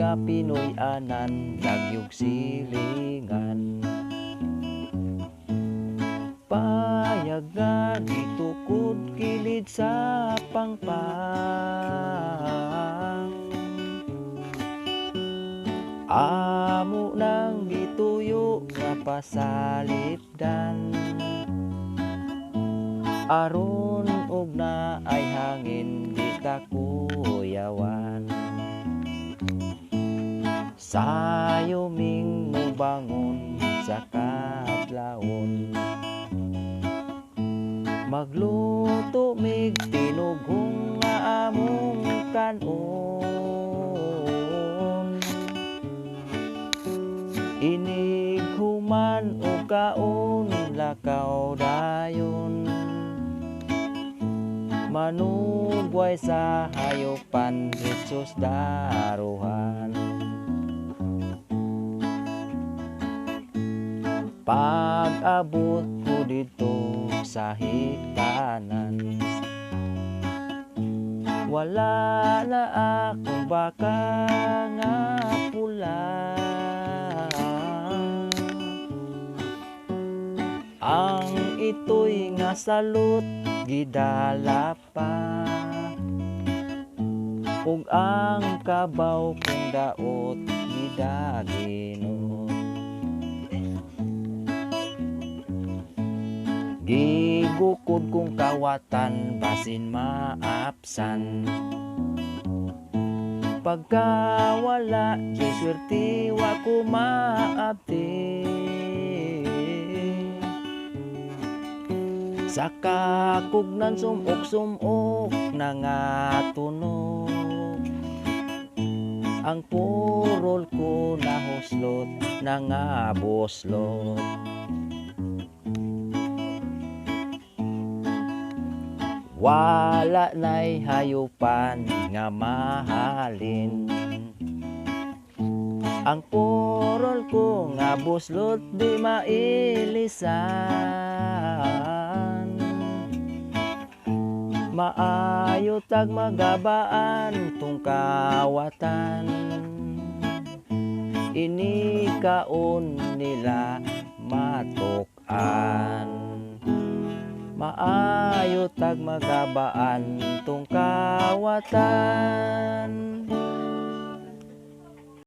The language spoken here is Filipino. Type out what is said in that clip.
nga Pinoy anan nagyog silingan. Payag nga gitukod kilid sa pangpang, amo nang gituyo nga pasalipdan, aron og na ay hangin di ta kuyawan. Sayoming mo bangon sa kadlawon, magluto mig tinugong nga among kanon. Inig human o kaon lakaw dayon, manugway sa hayopan Jesus daruhan. Pag-abot ko dito sa higtanan, wala na akong baka nga pula. Ang ito'y nga salot gidala pa, ug ang kabaw kong daot gidaginot. Gigukod kong kawatan basin maapsan, pagka wala kay swerte wa ko maabti. Sa kakugnan sumok-sumok na nga tunog, ang purol ko nahuslot na nga buslot. Wala na'y hayupan nga mahalin, ang purol ko nga buslot di mailisan. Maayo tag magabaan tong kawatan, ini kaon nila matukan. Maayo tag magabaan tong kawatan.